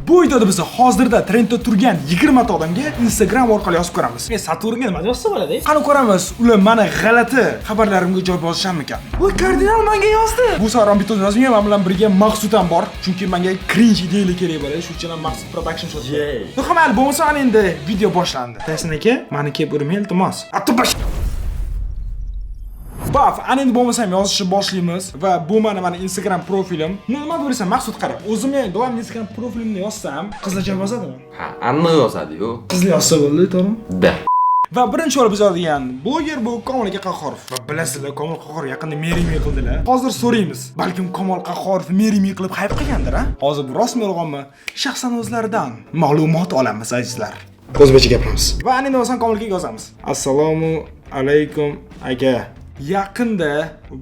Bu videoda biz hozirda trendda turgan 20 ta odamga Instagram orqali yozib ko'ramiz. Men Saturnga nima yozsa bo'ladi? Qani ko'ramiz, ular meni g'alati xabarlarimga javob yozishammikan? Bu kardinal menga yozdi. Bu savolni bitta yozmayman, men bilan birga Maqsud ham bor. Chunki menga cringe ideyalar kerak bo'ladi. Shuning uchun ham Maqsud Production sotdi. Mayli, bo'lmasa endi video boshlandi. Tashin aka, meniki bir iltimos. Atubash. Baf, endi bo'lmasam yozishni boshlaymiz va bu meni Instagram profilim. Nima bo'lsa Maqsud qarab, o'zim doim Instagram profilimni yozsam, qizlarcha yozadimi? Ha, aniq yozadi-ku. Qizlar yozsa bo'ldi, to'g'rimi? Da. Va birinchi bo'lib biz yozadigan bloger bu Komil aka Qahhorov. Va bilasizlar, Komil Qahhorov yaqinda merimiy qildilar. Hozir so'raymiz. Balkim Komil Qahhorov merimiy qilib hayf qilgandir, ha? Hozir bu rostmi yo'qmi? Shaxsan o'zlaridan ma'lumot olamiz, azizlar. O'zbekcha gapiramiz. Va endi bo'lsam Komil akaga yozamiz. Assalomu alaykum aka. Yaqinda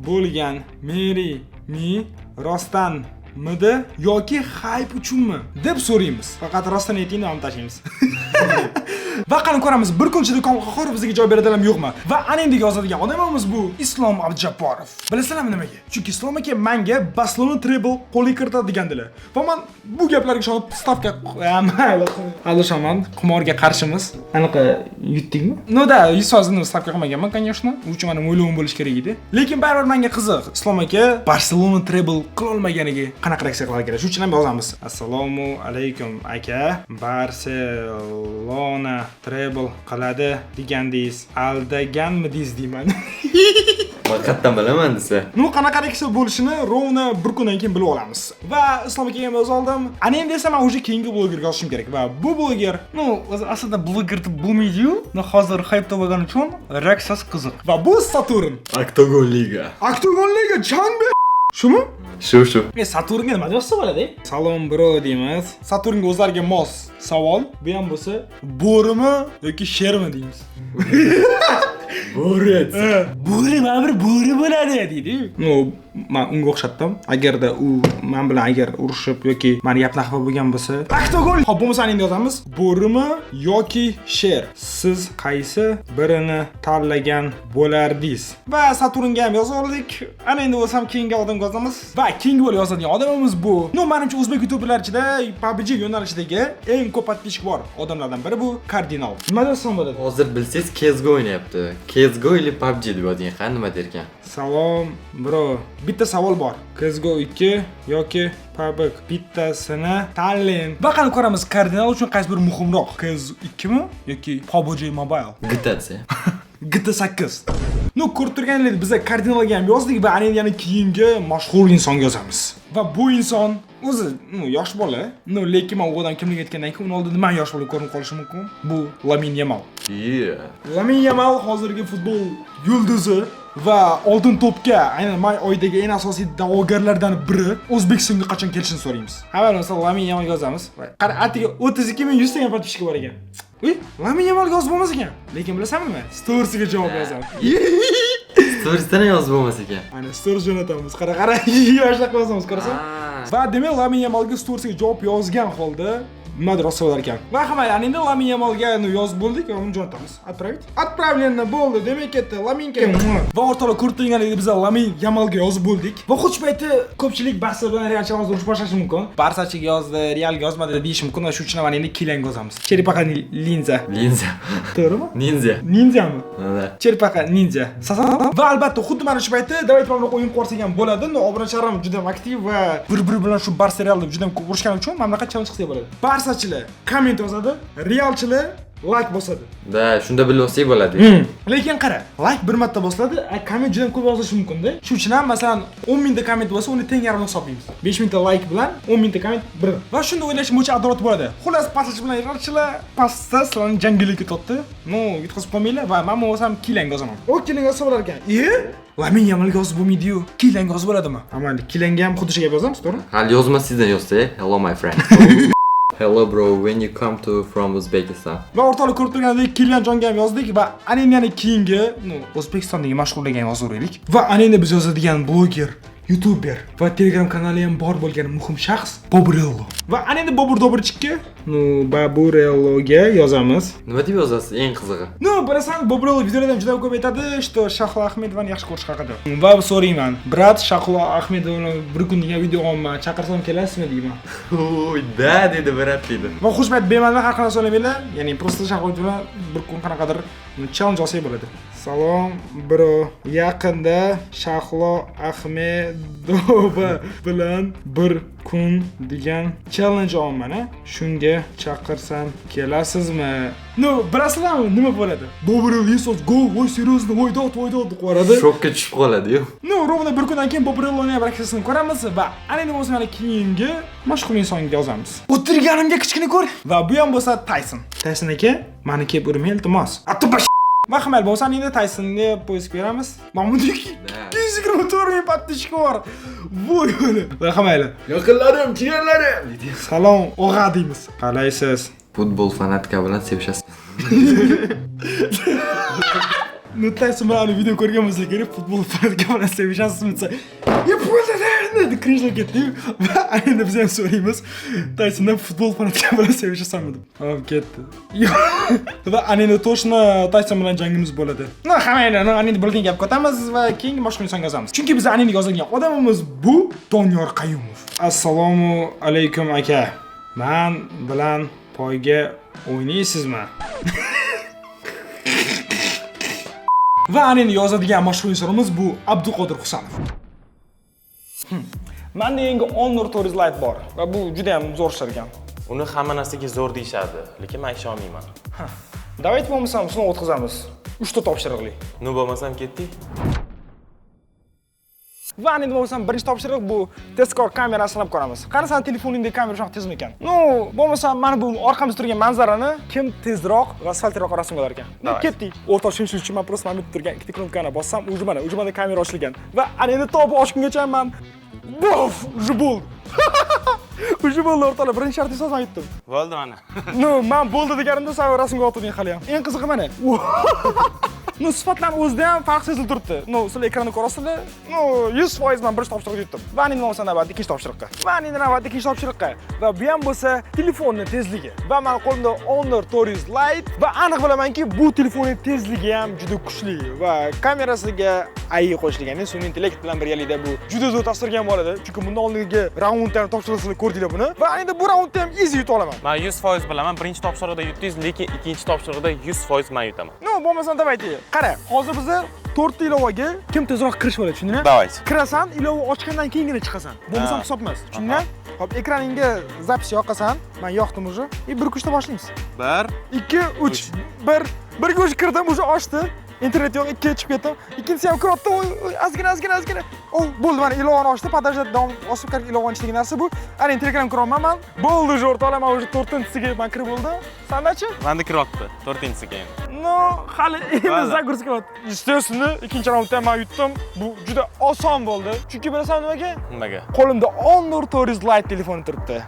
bo'lgan merimiy rostdanmidi yoki hayp uchunmi deb so'raymiz. Faqat rostdan aytingni ham tashlaymiz. Va qani ko'ramiz, bir kun ichida Komil Qahhorov bizga javob beradilarmi yo'qmi? Va endi yozadigan odamimiz bu Islom Abjabborov. Bilasizlarmi nimaga? Chunki Islom aka menga Barcelona treble qo'lga kiritadigandilar. Va men bu gaplarga ishonib stavka alishaman. Qimorga qarshimiz. Aniq yutdingmi? No-da, 100% stavka qilmaganman, конечно. U uchun mening o'ylovim bo'lish kerak edi. Lekin baribir menga qiziq. Islom aka Barcelona treble qila olmaganiga qanaqa reaksiya qiladi kerak? Shuning uchun ham yozamiz. Assalomu alaykum aka. Barcelona treble qiladi degandingiz. Aldaganmidingiz deyman. Men qayerdan bilaman desa. Nu qanaqa reaksiya bo'lishini rovna bir kundan keyin bilib olamiz. Va Islom akaga ham yoza oldim. Ana endi esa men o'sha keyingi blogerga yozishim kerak. Va bu bloger, aslida bloger deb bo'lmaydi-yu. Hozir hype bo'lgani uchun reaksiyasi qiziq. Va bu Saturn. Octagon Liga. Octagon Liga Changbe. Shumi? Shu. Men Saturnga nima yozsa bo'ladi? Salom bro deymiz. Saturnga o'zlariga mos savol. Bu ham bo'lsa, bo'rimi yoki shermi deymiz. Bo'ri. Bo'ri bir bo'ri bo'ladi deydi. Men unga o'xshatdim. Agarda u men bilan agar urushib yoki meni gapni xafa bo'lgan bo'lsa, Octagon. Xo'p, bo'lmasa endi yozamiz. Bo'rimi yoki sher? Siz qaysi birini tanlagan bo'lardingiz? Va Saturnga ham yozoldik. Ana endi bo'lsam keyingi odamga yozamiz. Va keyingi bo'lib yozadigan odamimiz bu. Menimcha o'zbek youtuberlar ichida PUBG yo'nalishidagi eng ko'p podpishchik bor odamlardan biri bu Kardinal. Nima desam bo'ladi? Hozir bilsangiz CS:GO o'ynayapti. CS:GO или PUBG deb yozing, qani nima derkan? Salom bro. Bitta savol bor. CS:GO 2 yoki PUBG bittasini tanlang. Va qani ko'ramiz, Kardinal uchun qaysi biri muhimroq? CS2 mi yoki PUBG Mobile? GTA. GTA 8. Ko'rib turganingizdek, biz Kardinalga ham yozdik va yana keyingi mashhur insonga yozamiz. Va bu inson o'zi, yosh bola. Lekin men u odam kimligini aytgandan keyin uni oldida men yosh bola ko'rinib qolishi mumkin. Bu Lamine Yamal. Lamine Yamal hozirgi futbol yulduzi va oltin to'pga aynan may oyidagi eng asosiy da'vogarlardan biri. O'zbekistonga qachon kelishini so'raymiz. Avval Lamine Yamalga yozamiz. Qara, atiga 32100 ta podpishchik bor ekan. Lamine Yamalga yozib bo'lmas ekan. Lekin bilasanmi? Storiesga javob yozamiz. Storiesdan yozib bo'lmas ekan. Ana stories jo'natamiz. Qara, yoshlar qilamiz, ko'rasan? Va demak Lamine Yamalga storiesga javob yozgan holda nima rosa bo'lar ekan. Va hamma endi Lamine Yamalga yozib bo'ldik, uni jo'natamiz. Отправлено bo'ldi. Demak ketdi Laminka. Va o'rtoqlar, ko'rib turganingizdek biz Lamine Yamalga yozib bo'ldik. Va xuddi shu paytda ko'pchilik Barsa bilan Real chaqmoq urush boshlashi mumkin. Barsachiga yozdi, Realga yozmadi deyish mumkin. Va shuning uchun men endi Kylianga yozamiz. Черепаха Linza. To'g'rimi? Ninjami? Черепаха Ninja. Va albatta xuddi mana shu paytda David bilan o'yin qo'rsak ham bo'ladi. Obunachilarim juda aktiv va bir-biri bilan shu Barsa Realda juda ko'p urushgani uchun mana bunaqa challenge qilsak bo'ladi. Barsachilar komment yozadi, Realchilar like bosadi. Da, shunda bilib olsak bo'ladi. Lekin qara, like bir marta bosiladi, komment juda ko'p yozish mumkin-da. Shuning uchun ham masalan 10 mingta komment bo'lsa, uni teng yarimini hisoblaymiz. 5 mingta like bilan 10 mingta komment 1. Va shunda o'ylash bo'yicha adolat bo'ladi. Xullas, pasachi bilan Realchilar pastda sizlarni jangilikka tortdi. Yutqazib qolmanglar va men o'zim Kylianga yozaman. O Kylianga yozsa bo'lar ekan. Lamine Yamalga yozib bo'lmaydi-yu. Kylianga yozib bo'ladimi? Amalli Kylianga ham xuddi shu gap yozamiz, to'g'ri? Hali yozmasizdan yozsak, hello my friend. Hello bro, when you come from Uzbekistan. Va o'rtoqlar, ko'rib turganingizdek Kylian jonga ham yozdik va yana keyingi O'zbekistondagi mashhurlarga ham yozaveraylik. Va endi biz yozadigan bloger, youtuber va Telegram kanali ham bor bo'lgan muhim shaxs Bobrillo. Va endi Bobur Dobrchikka No, Baburelloga yozamiz. Nima deb yozasiz? Eng qizig'i. No, bilasan, Baburello videolardan juda ko'p aytadi, что Shahlo Ahmedovani yaxshi ko'rish haqida. Va so'rayman, brat Shahlo Ahmedovani bir kun degan video olman, chaqirsam kelasizmi deyman. Oy, da dedi brat dedi. Va xushbat bemalol har qanday so'lamaylar, ya'ni просто Shahlo bilan bir kun qanaqadir challenge olsak bo'ladi. Salom bro, yaqinda Shahlo Ahmedova bilan bir kun degan challenge olman, shunga chaqirsam kelasizmi? No, bilasizlarmi nima bo'ladi? Baburello esos go, voy seriously, voy dot deb qo'yadi. Shokka tushib qoladi-yu. No, rovna bir kundan keyin Baburelloning reaksiyasini ko'ramiz va ana endi bo'lsa mana keyingi mashhur insonga yozamiz. O'tirganimga kichkina ko'r. Va bu ham bo'lsa Tyson. Tyson aka, mani kelib urmay iltimos. Va hamal bo'lsa endi Tysonni poyez beramiz. Mana bunday 224 ming подписчик bor. Voy o'li. Va hamal. Yaqinlarim, jiyanlarim dedi. Salom, og'a deymiz. Qalaysiz? Futbol fanatika bilan sevishasiz. No, Tyson bilan video ko'rgan bo'lsa kerak, futbol fanatika bilan sevishasizmi desa, "Ya bo'ladi" deb cringe ketdi. Va endi biz ham so'raymiz, Tysondan futbol fanatika bilan sevishasanmi deb. Hop ketdi. Va endi to'shni Tyson bilan jangimiz bo'ladi. No, hamayla, endi bo'lgan gap qotamiz va keyingi boshqa insonga yozamiz. Chunki biz endi yozilgan odamimiz bu Doniyor Qayumov. Assalomu alaykum aka. Men bilan poyga o'ynaysizmi? Va endi yozadigan mashhur insonimiz bu Abduqodir Husanov. Menda yangi Honor Tourist Lite bor va bu juda ham zo'r ishlagan. Uni hamma narsaga zo'r deyshadi, lekin men isha olmayman. Davayt bo'lmasam sinov o'tkazamiz. 3 ta topshiriqli. Nu bo'lmasam ketdik. Va endi bo'lmasam birinchi topshiriq bu tezkor kamerani sinab ko'ramiz. Qarasan telefoningda kamera shunaqa tezmi ekan? No, bo'lmasa mana bu orqamizda turgan manzarani kim tezroq va asfaltliroq rasmga olar ekan. Ketdik. O'rta tushunish uchun men просто mana bu turgan ikkita knopkani bossam, uje mana kamera ochilgan. Va endi to'g'ri ochgungacha men bof, jubul. Uje bo'ldi o'rtalar birinchi shartni sozmay yetdim. Bo'ldi mana. No, men bo'ldi deganimda sen rasmga otding hali ham. Eng qizig'i mana. No, sifatlarni o'zida ham farq sezilib turibdi. No, sizlar ekranda ko'rasizlar. No, 100% men birinchi topshiriqqa yetdim. Va endi bo'lsa navbat ikkinchi topshiriqqa. Va bu ham bo'lsa telefonning tezligi. Va men qo'limda Honor Tourist Lite va aniq bilamanki, bu telefonning tezligi ham juda kuchli va kamerasiga AI qo'shilgan. Sun'iy intellekt bilan birgalikda bu juda zo'r tasvirga ham oladi. Chunki bundan oldingi raunddan topshiriqni ko'rdinglar buni. Va endi bu raundda ham easy yuta olaman. Men 100% bilaman, birinchi topshiriqda yutdingiz, lekin ikkinchi topshiriqda 100% men yutaman. No, bo'lmasa davaydi. Qara, hozir biz 4 ta ilovaga kim tezroq kirish bo'ladi, tushundingmi? Davaydi. Kirasan, ilova ochgandan keyingina chiqasan. Bo'lmasa hisob emas, tushundingmi? Hop, ekraningga zapis yoqasan. Men yoqdim уже. Bir kuchda boshlaymiz. 1 2 3 bir kuch kirdim, уже ochdi. Internet yo'q, ikkiga chiqib ketdim. Ikkinchisi ham kiryapti. Ozgina. Oh, bo'ldi, mana ilovani ochdi. Podajda davom osib kirib ilovani ichidagi narsa bu. Ana Telegram kiraman men. Bo'ldi, уже o'rtalaman, уже 4-siga men kirib bo'ldi. Sandachi? Menda kiryapti, 4-siga endi. No, hali endi zagursk qilyapti. Естественно, ikkinchi raundda men yutdim. Bu juda oson bo'ldi. Chunki bilasan nimaga? Nimaga? Qo'limda Honor Tourist Lite telefoni turibdi.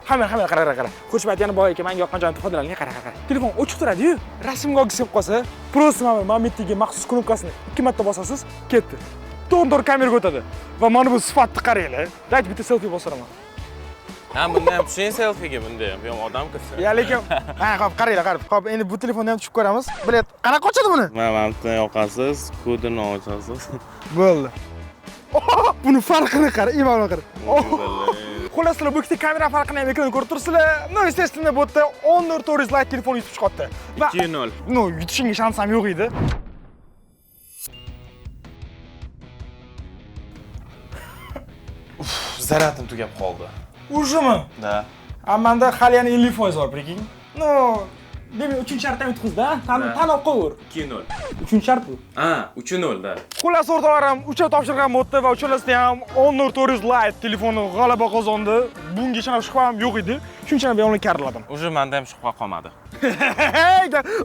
Hamma qara. Qo'shmat yana boy ekan, menga yoqqan joyini foydalaning, qara. Telefon o'chib turadi-yu. Rasmga olgisi kelib qolsa, просто mana metdagi maxsus knopkasini 2 marta bosasiz, ketdi. To'g'ri kameraga o'tadi. Va mana bu sifatni qaranglar. Dayt bitta selfie bosaraman. Ha, bunda ham tushing selfiega, bunda ham odam kirsa. Ya lekin, hop, qaranglar. Hop, endi bu telefonni ham tushib ko'ramiz. Bilet, qanaqa ochadi buni? Mana bundan yoqasiz, kodini ochasiz. Bo'ldi. Buni farqini qara, iymonni qara. Xullas, bu ikkita kamera farqini ham ekranda ko'rib turibsizlar. No, естественно, bu yerda Honor Tourist Lite telefoni yutib chiqyapti. 2-0. No, yutishingga shans ham yo'q edi. Zaratim tugab qoldi. Ujimi? Da. Menda hali yana 50% bor, preking. No, demak 3-shartdan yutqizdi, tanib qo'yur. 2-0. 3-shart bu. Ha, 3-0 da. Xullas, o'rtalarim 3 topshirgan o'tdi va uchalasida ham Honor Tourist Lite telefoni g'alaba qozondi. Bunga ishonib shubham yo'q edi. Shuncha ham uni karladim. Uje menda ham shubha qolmadi.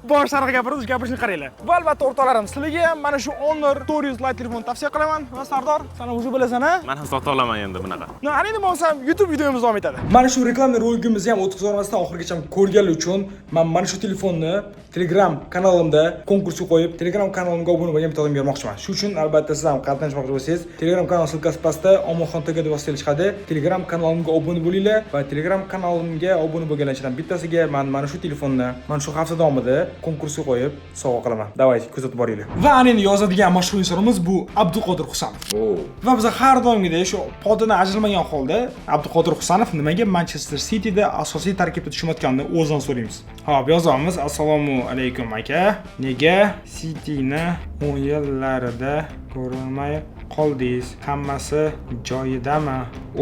Bosh sharq gapirishni qaranglar. Va albatta o'rtoqlarim, sizlarga ham mana shu Honor 400 Lite telefon tavsiya qilaman. Va Sardor, sen o'zi bilasan-a? Men ham sota olaman endi bunaqa. No, endi bo'lsam YouTube videomiz davom etadi. Mana shu reklamni roligimizni ham o'tkazolmasdan oxirigacha ko'rganlar uchun men mana shu telefonni Telegram kanalimda konkursga qo'yib, Telegram kanalimga obuna bo'lgan bitta odamga bermoqchiman. Shu uchun albatta siz ham qatnashmoqchi bo'lsangiz, Telegram kanal silkasi pastda Omonxon TG deb yozsangiz chiqadi. Telegram kanalimga obuna bo'linglar va Telegram kanalimga obuna bo'lganlardan bittasiga men mana shu telefonni mana shu hafta davomida konkursga qo'yib sovg'a qilaman. Davay, kuzatib boringlar. Va endi yozadigan mashhur insonimiz bu Abduqodir Husanov. Va biz har doimgidek shu poddan ajralmagan holda Abduqodir Husanov nimaga Manchester Cityda asosiy tarkibda tushmayotganini o'zidan so'raymiz. Hop, yozamiz. Assalomu alaykum aka. Nega Cityni 10 yillarida ko'rmay qoldingiz? Hammasi joyidami?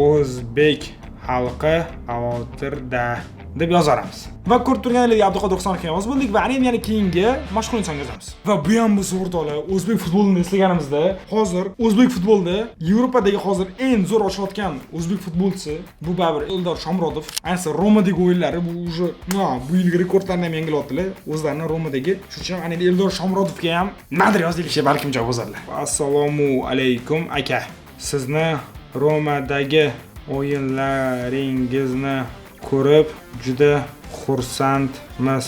O'zbek xalqi xavotirda deb yozamiz. Va ko'rib turganingizdek Abduqodir Husanovga yozib bo'ldik va yana keyingi mashhur insonga yozamiz. Va bu ham biz o'rtoqlar o'zbek futbolini eslaganimizda, hozir o'zbek futbolida Yevropadagi hozir eng zo'r ochayotgan o'zbek futbolchisi bu baribir Eldor Shomurodov. Ayniqsa Romadagi o'yinlari bu уже bu yilgi rekordlarni ham yangilayaptilar. O'zlarini Romadagi. Shuning uchun Eldor Shomurodovga ham nadir yozilishi balkim javob yozadilar. Assalomu alaykum aka. Sizni Romadagi o'yinlaringizni ko'rib juda xursandmiz.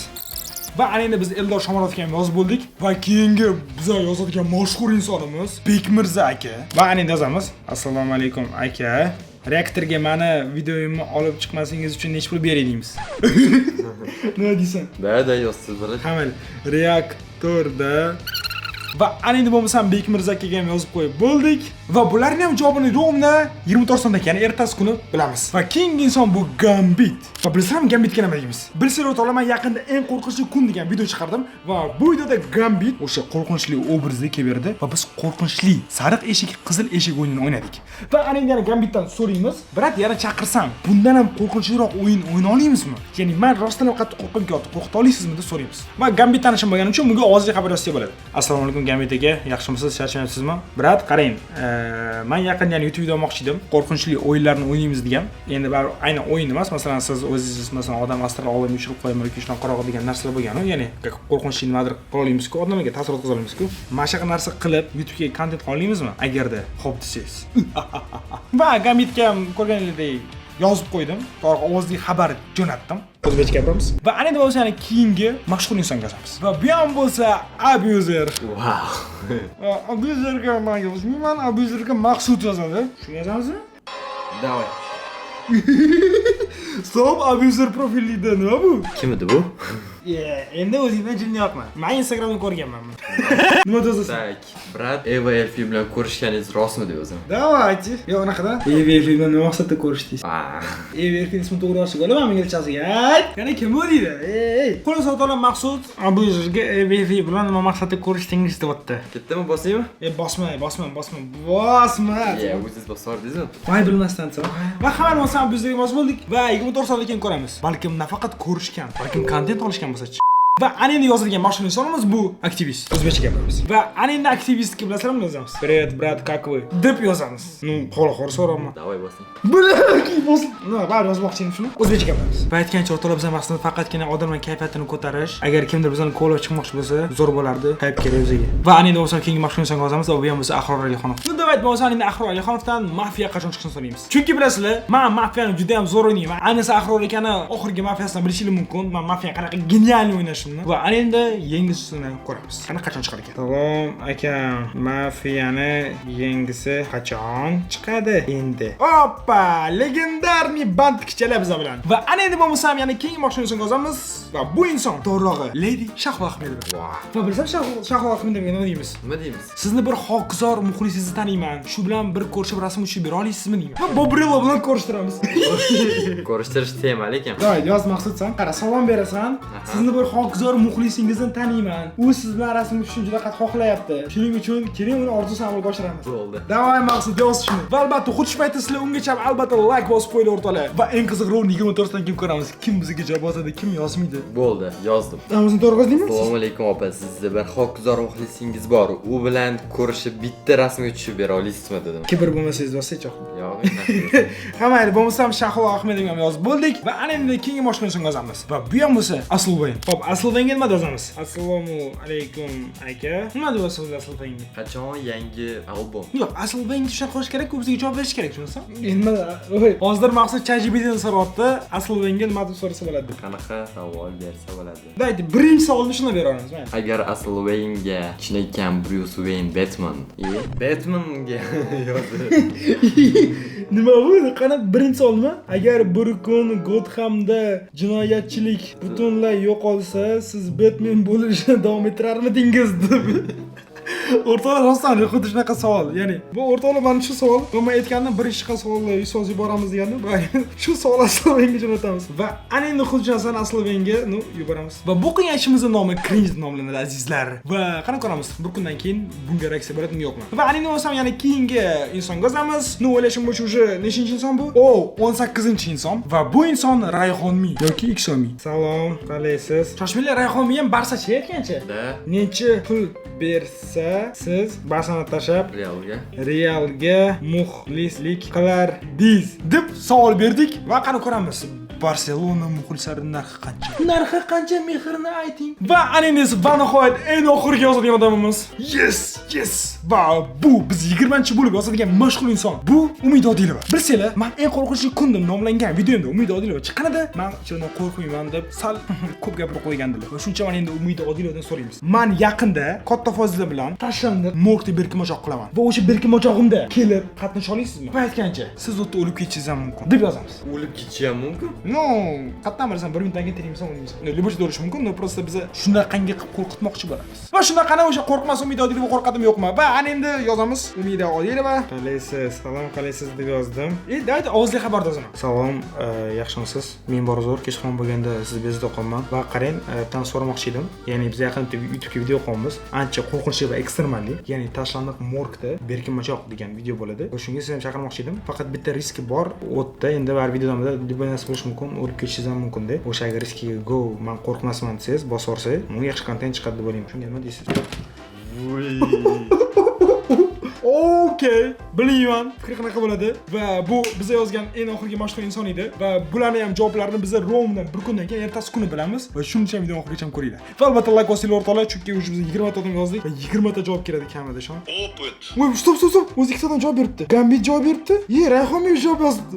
Va endi biz Eldor Shomurodovga ham yozib bo'ldik va keyingi biz yozadigan mashhur insonimiz Bekmirza aka. Va endi yozamiz. Assalomu alaykum aka. Reaktorga meni videoyimni olib chiqmasingiz uchun nechta pul beradingiz? Nima deysan? Da yozsiz bo'ladi. Hamil reaktorda va endi bo'lmasam Bekmirza akaga ham yozib qo'yib bo'ldik. Va bularning ham javobini rovna 24 sonda, ya'ni ertasi kuni bilamiz. Va keyingi inson bu Gambit. Va bilsam Gambitga nima deymiz? Bilsanglar o'rtoqlar, yaqinda eng qo'rqinchli kun degan video chiqardim va bu videoda Gambit o'sha qo'rqinchli obrazda keldi va biz qo'rqinchli sariq eshik, qizil eshik o'yinini o'ynadik. Va endi yana Gambitdan so'raymiz, "Brat, yana chaqirsam, bundan ham qo'rqinchliroq o'yin o'ynay olamizmi? Ya'ni men rostdan ham qattiq qo'rqimga qo'rqita olasizmi?" deb so'raymiz. Va Gambit tanishim bo'lgani uchun bunga og'izli xabar yozsa bo'ladi. Assalomu alaykum Gambit aka, yaxshimisiz? Charchamayapsizmi? Brat, qarang, men yaqinda YouTube video olmoqchi edim. Qo'rqinchli o'yinlarni o'ynaymiz degan. Endi baribir aynan o'yin emas, masalan siz o'zingiz masalan odam astral olamga tushirib qo'ymayman yoki shunaqa qarog'i degan narsalar bo'lgan-ku, ya'ni qo'rqinchli nimadir qila olamizku, odamlarga ta'sir o'tkaza olamizku. Mana shunaqa narsa qilib YouTube'ga kontent qila olamizmi? Agarda xo'p desangiz. Va Gambitga ham ko'rganingizdek yozib qo'ydim. To'g'ri ovozli xabar jo'natdim. O'zbekcha gapiramiz. Va endi bo'lsa yana keyingi mashhur insonga yozamiz. Va bu ham bo'lsa Abuzer. Wow. Abuzerga men yozmayman, Abuzerga Maqsud yozadi. Shuni yozamizmi? Davay. Stop, Abuzer profilida nima bu? Kim edi bu? Endi o'zingdan jinniyapman. Men Instagramda ko'rganman. Nima yozasan? Tak, brat, Eva Elfi bilan ko'rishganingiz rostmi deb yozaman. Давайте. Yo, unaqada? Eva Elfi bilan nima maqsadda ko'rishdingiz? Eva Elfi ismini to'g'ri yozib olaman men inglizchasiga. Qani kim bu deydi? Qo'l sotolgan Maqsud Abuzerga Eva Elfi bilan nima maqsadda ko'rishdingiz deyapti. Ketdimi, bosaymi? Bosma. O'zingiz bosardingizmi? Voy bilmasdan so'ng. Va xabar olsam bizga mos bo'ldik va 24 soatdan keyin ko'ramiz. Balkim nafaqat ko'rishgan, balkim kontent olishgan bo'lsa-chi. Va endi yozilgan mashhur insonimiz bu aktivist. O'zbekcha gapiramiz. Va endi aktivistga bilasizlarmi yozamiz? Привет, брат, как вы? deb yozamiz. Qo'l so'rayman. Davay bosing. Bilaki bosim. Bari yozmoqchi edim shuni. O'zbekcha gapiramiz. Va aytgancha o'rtoqlar, bizning maqsadimiz faqatgina odamlar kayfiyatini ko'tarish. Agar kimdir bizani qo'llab chiqmoqchi bo'lsa, zo'r bo'lardi. Qayb kerak o'ziga. Va endi bo'lsa keyingi mashhur insonga yozamiz va bu ham bo'lsa Ahror Alixonov. Bunda aytib bo'lsa endi Ahror Alixonovdan mafiya qachon chiqishini so'raymiz. Chunki bilasizlar, men mafiyani juda ham zo'r o'ynayman. Ayniqsa Ahror akani oxirgi mafiyasidan bilishingiz mumkin. Men mafiyani qanaqa genial o'ynashimni. Va endi yangisini ko'ramiz. Qani qachon chiqar ekan? Salom akam, mafiyani yangisi qachon chiqadi endi? Oppa, legendarniy bandkichalar biz bilan. Va endi bo'lmasam yana keyingi mashhur insonga yozamiz va bu inson to'g'rirog'i Lady Shahlo Ahmedova. Va bilsam Shahlo Ahmedovga nima deymiz? Nima deymiz? Sizni bir hokizor muxlisingizni taniyman. Shu bilan bir ko'rishib rasm tushib bera olasizmi deyman. Va Bobrilo bilan ko'rishtiramiz. Ko'rishtirish temali ekan. Davay, yoz Maqsudsan, qara salom berasan. Sizni bir hokizor Xo'kzor muxlisingizni taniyman. U siz bilan rasm tushishni juda qattiq xohlayapti. Shuning uchun keling uni orzusini amalga oshiramiz. Bo'ldi. Davay Maqsud, yoz shuni. Va albatta, xush payti sizlar ungacha albatta like bosib qo'yinglar o'rtoqlar. Va eng qiziq round 24 dan kim ko'ramiz? Kim bizga javob yozadi, kim yozmaydi? Bo'ldi, yozdim. Namozini to'g'ri yozdingmi? Assalomu alaykum opa, sizda bir Xo'kzor muxlisingiz bor. U bilan ko'rishib bitta rasmga tushib bera olasizmi dedim. Kibr bo'lmasangiz yozsangchi. Yo'q, Hamayli, bo'lmasam Shahlo Ahmedovga ham yozib bo'ldik va ana endi keyingi mashg'ulotni yozamiz. Va bu ham bo'lsa Aslubay. Xo'p, Aslubanga nima yozamiz? Assalomu alaykum aka. Nima deb yozasiz Aslubanga? qachon yangi albom? Yo'q, Aslubanga tushunib qolish kerak, bizga javob berish kerak, tushunasizmi? Nima? Hozir maqsad ChatGPTdan so'rayapti. Aslubanga nima deb so'rasa bo'ladi? Qanaqa savol bersa bo'ladi? Daydi, birinchi savolni shuni beramiz, mana. Agar Asl Wayne'ga chinakam Bruce Wayne Batman, Batman'ga yozdi. Nima bu? Qani birinchi savolmi? Agar bir kun Gothamda jinoyatchilik butunlay yo'qolsa, siz Batman bo'lishni davom ettirarmidingiz deb. O'rtoqlar rostdan xuddi shunaqa savol. Ya'ni bu o'rtoqlar mana shu savol, men aytgandim birinchi savolni yozib yuboramiz degandim va shu savol Aslovenga jo'natamiz. Va ana endi xuddi shu narsani Aslovenga yuboramiz. Va bu qilgan ishimizning nomi cringe deb nomlanadi azizlar. Va qani ko'ramiz, bir kundan keyin bunga reaksiya bo'ladimi yo'qmi? Va ana endi bo'lsam yana keyingi insonga yozamiz. O'ylashim bo'yicha уже nechinchi inson bu? O, 18-inson va bu inson Rayhonmi yoki Iksomi. Salom, qalaysiz? Shoshmanglar, Rayhonmi ham Barsachi aytgancha. Necha pul bersa siz Barsani tashlab Realga muxlislik qilardingiz deb savol berdik va qani ko'ramiz. Barselona muxlislarining narxi qancha? Narxi qancha, mehrini ayting. Va ana endi va nihoyat eng oxirgi yozadigan odamimiz. Yes. Va bu biz 20-bo'lib yozadigan mashhur inson. Bu Umid Odilova. Bilsanglar, men eng qo'rqinchli kun deb nomlangan videomda Umid Odilova chiqqanida, men ichimdan qo'rqmayman deb sal ko'p gapirib qo'ygandilar. Va shuncha men endi Umid Odilovadan so'raymiz. Men yaqinda katta fozil bilan tashlandiq morgda berkimochoq qilaman. Va o'sha berkimochog'imda kelib qatnasha olasizmi? Va aytgancha, siz o'tda o'lib ketishingiz ham mumkin deb yozamiz. O'lib ketishi ham mumkin? No, qatdan bilsam 1 minutdan keyin tirimsan o'lmaysan. Libosda o'lish mumkin, no просто biz shunaqangi qilib qo'rqitmoqchi bo'lamiz. Va shunaqani o'sha qo'rqmas Umid Odilova qo'rqadimi yo'qmi? Va ana endi yozamiz Umid Odilova. Qalaysiz? Salom, qalaysiz deb yozdim. Daydi ovozli xabar yozaman. Salom, yaxshimisiz? Men bor zo'r kech qolgan bo'lganda siz bezda qolman. Va qarang, tan so'ramoqchi edim. Ya'ni biz yaqinda YouTube'ga video qo'yamiz. Ancha qo'rqinchli va ekstremalli. Ya'ni tashlandiq morgda berkimochoq degan video bo'ladi. Va shunga sizni ham chaqirmoqchi edim. Faqat bitta riski bor. O'tda endi var videoda libonasi bo'lishi mumkin, o'lib ketishingiz ham mumkin deb. O'sha agar riskiga go, men qo'rqmasman desangiz, bosib o'rsangiz, menga yaxshi kontent chiqadi deb o'ylayman. Shunga nima deysiz? Okay, bilmayman. Fikr qanaqa bo'ladi? Va bu biza yozgan eng oxirgi mashhur inson edi va bularning ham javoblarini biz Romdan bir kundan keyin ertasi kuni bilamiz va shuning uchun video oxirigacha ko'ringlar. Va albatta like bosinglar o'rtoqlar, chunki biz 20 ta odam yozdik va 20 ta javob keladi kamida shon. Opit. Voy, stop. O'zi ikkitadan javob beribdi. Gambit javob beribdi. Rayhonmi javob yozdi.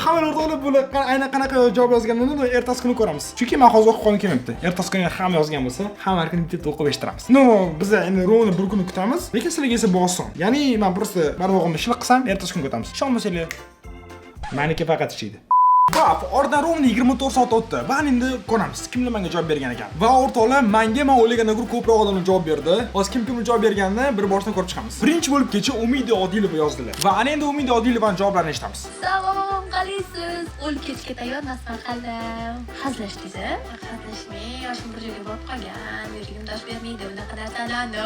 Hamma o'rtoqlar bular aynan qanaqa javob yozganini ertasi kuni ko'ramiz. Chunki men hozir o'qib qolgim kelmayapti. ertasi kuni ham yozgan bo'lsa, hamma har kuni bitta o'qib eshittiramiz. No, biz endi Romni bir kun kutamiz. Lekin sizlarga esa bu oson. Ya'ni men просто barvog'imni ishliq qilsam, ertasi kun o'tamiz. Ishonmasanglar, meniki faqat ishlaydi. Va oradan Romni 24 soat o'tdi. Va endi ko'ramiz kimlar menga javob bergan ekan. Va o'rtoqlar, menga men o'ylagandan ko'ra ko'proq odamlar javob berdi. Hozir kim javob berganini bir boshdan ko'rib chiqamiz. Birinchi bo'lib kecha Umid Odilova yozdilar. Va ana endi Umid Odilovaning javoblarini eshitamiz. Salom, qalaysiz? O'lib ketishga tayyormasman qalam. Hazlashdingiz, hazlashmay, yoshim bir joyga borib qolgan. Yuragim dosh bermaydi, unaqa narsalarni.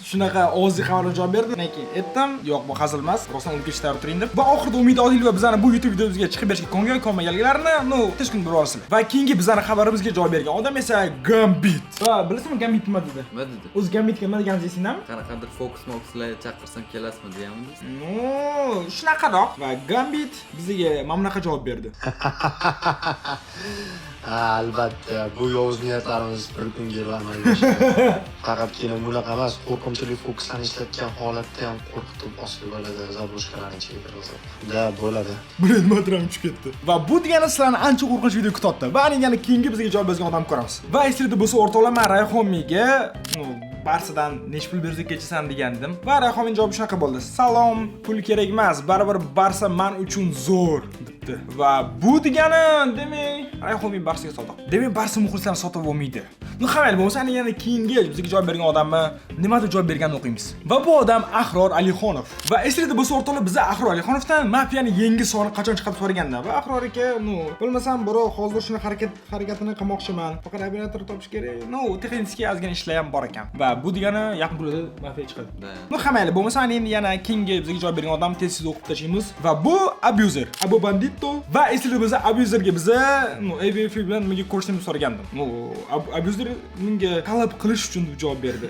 Shunaqa ovozli xabarga javob berdi. Lekin aytdim, yo'q bu hazil emas, rostdan o'lib ketishga tayyor turing deb. Va oxirida Umid Odilova bizani bu YouTube videomizga chiqib berishga ko'nmaganlarni, tez kun bilib olasizlar. Va keyingi bizani xabarimizga javob bergan odam esa Gambit. Va bilasizmi Gambit nima dedi? Nima dedi? O'zi Gambitga nima deganingizni eslingizmi? Qanaqadir Fox-Moxlar chaqirsam kelasizmi deganmiz? No, shunaqaroq. Va Gambit bizga mana bunaqa javob berdi. Albatta, bu yovuz niyatlarimiz bir kunga amalga oshadi. Faqatgina bunaqa emas, qo'rqinchli fokusdan ishlatgan holatda ham qo'rqitib bosib bo'ladi, zabrushkalarni chekiradi. Da bo'ladi. Buni nima bilan tushib ketdi. Va bu degani sizlarni ancha qo'rqinch video kutyapti. Va yana keyingi bizga javob bergan odamni ko'ramiz. Va esingizda bo'lsa o'rtoqlar, men Rayhonmiga Barsadan nech pul bersak kechasan degandim. Va Rayhonning javobi shunaqa bo'ldi. Salom, pul kerak emas, baribir Barsa men uchun zo'r debdi. Va bu degani, demak, Rayhonning Barsaga sodiq. Demak, Barsa muxlislarini sotib olmaydi. Ну xamayli bo'lmasa yana keyingi bizga javob bergan odamni nima deb javob berganini o'qiymiz. Va bu odam Ahror Alixonov. Va esingizda bo'lsa o'rtoqlar biz Ahror Alixonovdan mafiyani yangi soni qachon chiqadi so'raganda va Ahror aka, bilmasam birov hozir shuni harakatini qilmoqchiman. Faqat operator topish kerak. Texnik ozgina ishlar ham bor ekan. Va bu degani yaqin kunlarda mafiya chiqadi. Da. Xamayli bo'lmasa endi yana keyingi bizga javob bergan odam tez o'qib tashlaymiz. Va bu abuser, Abu Bandito va esingizda bo'lsa abuserga biza ABF bilan menga ko'rishni so'ragandim. Abuser menga talab qilish uchun javob berdi.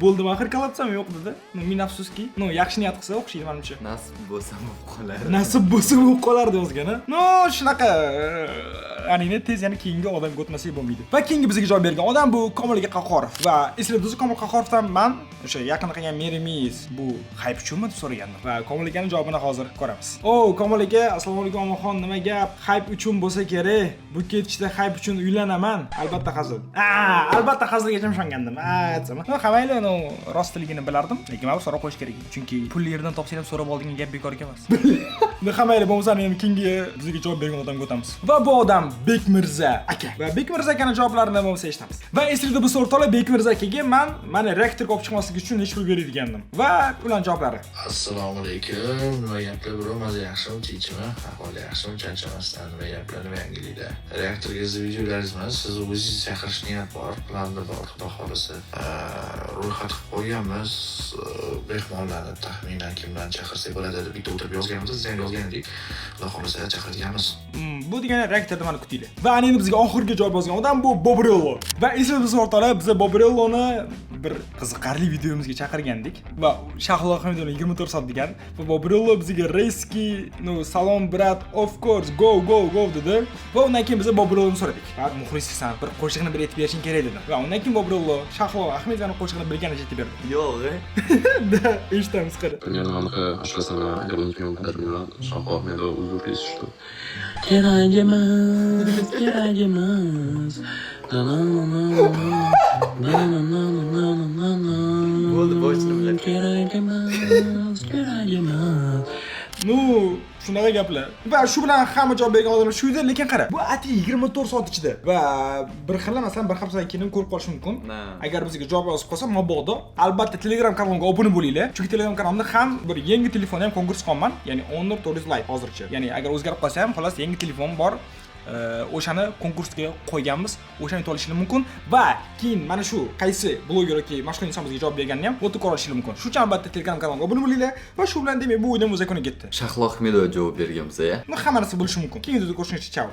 Bo'ldi, axir qalabsam yo'q dedi. Men afsuski, yaxshi niyat qilsa o'xshaydi menimcha. Nasib bo'lsa bo'lib qolar. Nasib bo'lsa bo'lib qolar deyozgana. Shunaqa anina tez yana keyingi odamga o'tmasak bo'lmaydi. Va keyingi bizga javob bergan odam bu Komil Qahqorov. Va esingizda bo'lsa Komil Qahqorovdan men o'sha yaqinda qilgan merimiz bu hayp uchunmi deb so'ragandim. Va Komil akaning javobini hozir ko'ramiz. Komil aka, assalomu alaykum omaxon, nima gap? Hayp uchun bo'lsa kerak. Bu ketishda hayp uchun uylanaman. Albatta hazil. Albatta hazilgacha ishongandim. Aytsam. Xamayli rostligini bilardim, lekin men so'rab qo'yish kerak. Chunki pulni yerdan topsang ham so'rab oldigan gap bekor emas. Xamayli bo'lmasa men keyingi bizga javob bergan odamga o'tamiz. Va bu odam Bekmirza aka. Va Bekmirza akaning javoblarini bo'lmasa eshitamiz. Va esingizda bo'lsa o'rtoqlar Bekmirza akaga men reaktorga olib chiqmasligi uchun necha pul beradigandim. Va ularning javoblari. Assalomu alaykum. Nima gaplar bro? Maza yaxshimi, tinchmi? Ahvol yaxshimi, charchamasdan nima gaplar, nima yangiliklar? Reaktorga videolaringiz emas, siz o'zingiz chaqirish niyat bor, planda bor, xudo xolisa. Ro'yxat qilib qo'yganmiz. Mehmonlarni taxminan kimdan chaqirsak bo'ladi deb bitta o'tirib yozganmiz, siz ham yozgan edik. Xudo xolisa chaqirganmiz. Bu degani reaktorda meni kutinglar. Va endi bizga oxirgi javob yozgan odam bu Bobrello. Va esingizda o'rtoqlar biz Bobrelloni bir qiziqarli videomizga chaqirgandik va Shahlo Hamidovni 24 soat degan va Bobrello bizga Reyski, salom brat, of course, go dedi. Va undan keyin biz Bobrelloni so'radik. Va muxlissan bir qo'shiqni bir aytib berishing kerak dedi. Va undan keyin Bobrello Shahlo Hamidovni qo'shiqni bilganicha aytib berdi. Yo'q. Eshitamiz qara. Я намного ошибся, я не понял, когда меня шахов мне до узурпись, что... Bo'ldi, boshini bilan. Shunaqa gaplar. Va shu bilan hamma javob bergan odamlar shu edi, lekin qara. Bu ati 24 soat ichida va bir xil masalan bir haftadan keyin ko'rib qolish mumkin. Agar bizga javob yozib qolsa, mabodo albatta Telegram kanaliga obuna bo'linglar. Chunki Telegram kanalimda ham bir yangi telefon ham konkurs qilman, ya'ni Honor 400 Lite hozircha. Ya'ni agar o'zgarib qolsa ham, xolos yangi telefon bor. O'shani konkursga qo'yganmiz, o'shani yutib olishinglar mumkin va keyin mana shu qaysi bloger yoki mashhur inson bizga javob berganini ham o'tib ko'rishinglar mumkin. Shu uchun albatta Telegram kanaliga obuna bo'linglar va shu bilan demak bu o'yin o'z yakuniga yetdi. Shahlo Ahmedov javob berganmiz-ya. Hamma narsa bo'lishi mumkin. Keyingi videoda ko'rishguncha, chao.